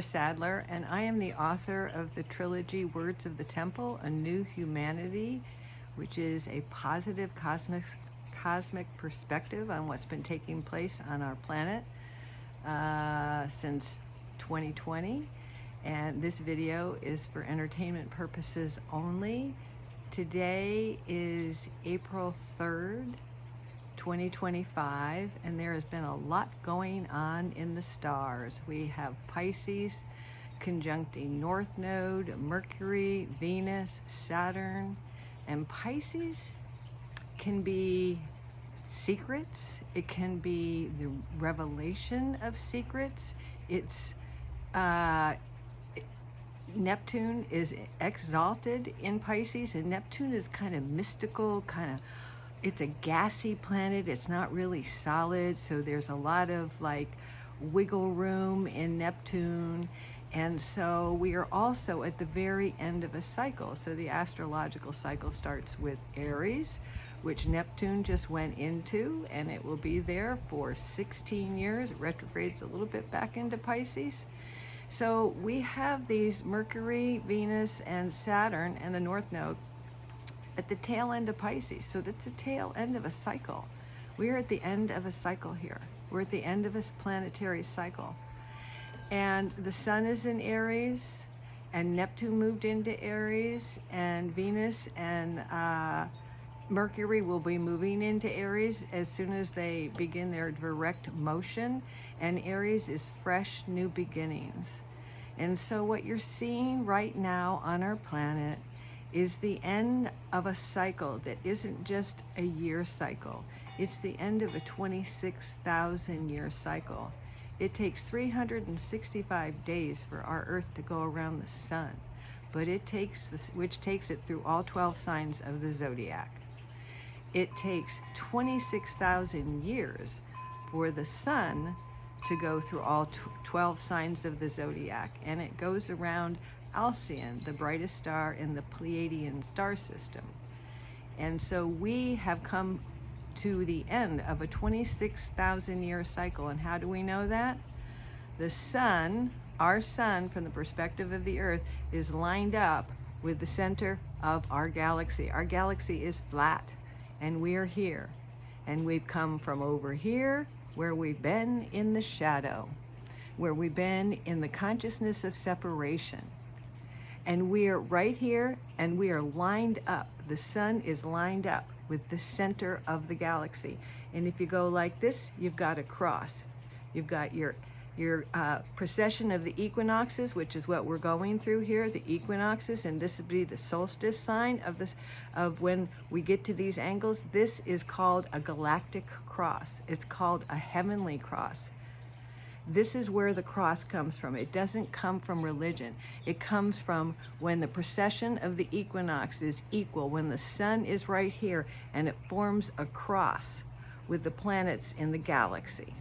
Deborah Sadler, and I am the author of the trilogy Words of the Temple, A New Humanity, which is a positive cosmic perspective on what's been taking place on our planet since 2020. And this video is for entertainment purposes only. Today is April 3rd, 2025, and there has been a lot going on in the stars. We have Pisces conjuncting North Node, Mercury, Venus, Saturn, and Pisces can be secrets. It can be the revelation of secrets. It's Neptune is exalted in Pisces, and Neptune is kind of mystical, it's a gassy planet. It's not really solid, so there's a lot of like wiggle room in Neptune. And so we are also at the very end of a cycle. So the astrological cycle starts with Aries, which Neptune just went into, and it will be there for 16 years. It retrogrades a little bit back into Pisces. So we have these Mercury, Venus, and Saturn, and the North Node at the tail end of Pisces. So that's a tail end of a cycle. We're at the end of a cycle here. We're at the end of a planetary cycle. And the sun is in Aries, and Neptune moved into Aries, and Venus and Mercury will be moving into Aries as soon as they begin their direct motion. And Aries is fresh new beginnings. And so what you're seeing right now on our planet is the end of a cycle that isn't just a year cycle. It's the end of a 26,000 year cycle. It takes 365 days for our Earth to go around the sun, but which takes it through all 12 signs of the zodiac. It takes 26,000 years for the sun to go through all 12 signs of the zodiac, and it goes around Alcyon, the brightest star in the Pleiadian star system. And so we have come to the end of a 26,000 year cycle. And how do we know that? The sun, our sun, from the perspective of the Earth, is lined up with the center of our galaxy. Our galaxy is flat, and we are here. And we've come from over here, where we've been in the shadow, where we've been in the consciousness of separation. And we are right here, and we are lined up. The sun is lined up with the center of the galaxy. And if you go like this, you've got a cross. You've got your precession of the equinoxes, which is what we're going through here, the equinoxes, and this would be the solstice sign of when we get to these angles. This is called a galactic cross. It's called a heavenly cross. This is where the cross comes from. It doesn't come from religion. It comes from when the precession of the equinox is equal, when the sun is right here and it forms a cross with the planets in the galaxy.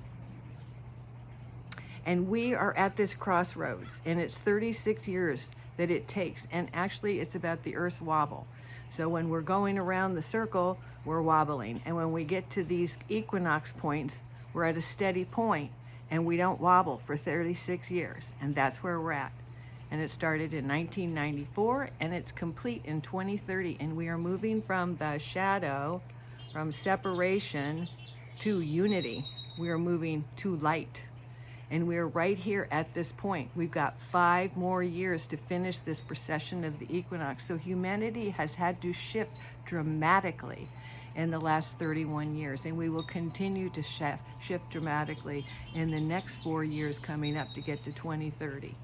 And we are at this crossroads, and it's 36 years that it takes. And actually, it's about the Earth's wobble. So when we're going around the circle, we're wobbling. And when we get to these equinox points, we're at a steady point, and we don't wobble for 36 years. And that's where we're at. And it started in 1994, and it's complete in 2030. And we are moving from the shadow, from separation, to unity. We are moving to light. And we're right here at this point. We've got 5 more years to finish this precession of the equinox. So humanity has had to shift dramatically in the last 31 years. And we will continue to shift dramatically in the next 4 years coming up to get to 2030.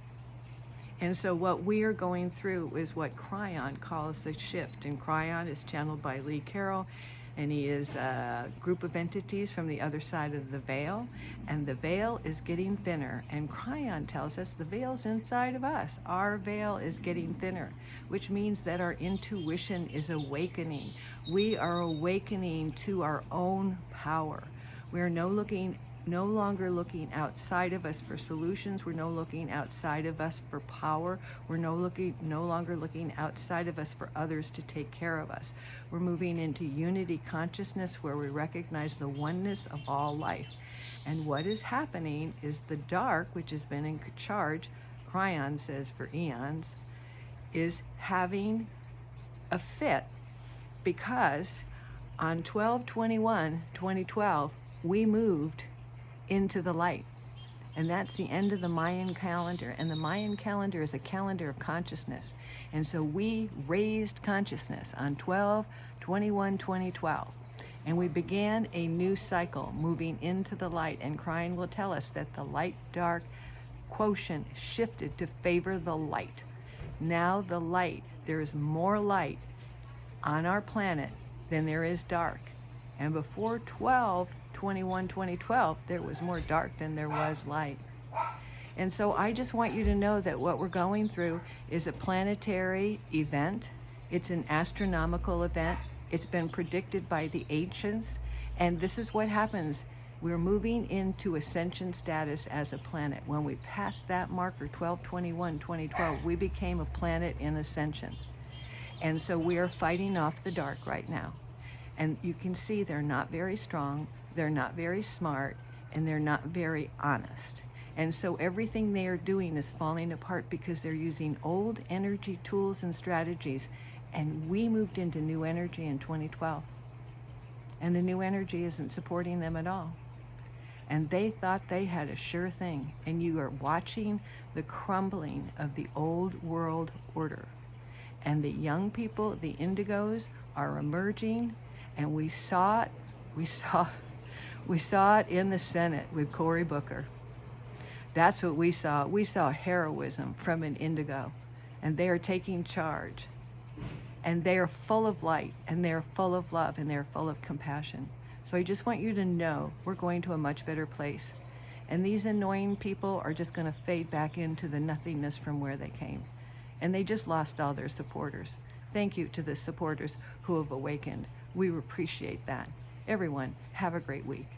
And so what we are going through is what Cryon calls the shift. And Cryon is channeled by Lee Carroll. And he is a group of entities from the other side of the veil. And the veil is getting thinner. And Cryon tells us the veil's inside of us. Our veil is getting thinner, which means that our intuition is awakening. We are awakening to our own power. We are no longer looking outside of us for solutions. We're no looking outside of us for power. We're no longer looking outside of us for others to take care of us. We're moving into unity consciousness where we recognize the oneness of all life. And what is happening is the dark, which has been in charge, Cryon says for eons, is having a fit because on 12/21/2012, we moved into the light. And that's the end of the Mayan calendar. And the Mayan calendar is a calendar of consciousness. And so we raised consciousness on 12/21/2012. And we began a new cycle moving into the light. And Cryon will tell us that the light-dark quotient shifted to favor the light. Now the light, there is more light on our planet than there is dark. And before 12/21/2012, there was more dark than there was light. And so I just want you to know that what we're going through is a planetary event. It's an astronomical event. It's been predicted by the ancients. And this is what happens. We're moving into ascension status as a planet. When we passed that marker, 12/21/2012, we became a planet in ascension. And so we are fighting off the dark right now. And you can see they're not very strong, they're not very smart, and they're not very honest. And so everything they are doing is falling apart because they're using old energy tools and strategies. And we moved into new energy in 2012. And the new energy isn't supporting them at all. And they thought they had a sure thing. And you are watching the crumbling of the old world order. And the young people, the indigos, are emerging. And we saw it in the Senate with Cory Booker. That's what we saw. We saw heroism from an indigo. And they are taking charge. And they are full of light, and they are full of love, and they are full of compassion. So I just want you to know we're going to a much better place. And these annoying people are just going to fade back into the nothingness from where they came. And they just lost all their supporters. Thank you to the supporters who have awakened. We appreciate that. Everyone, have a great week.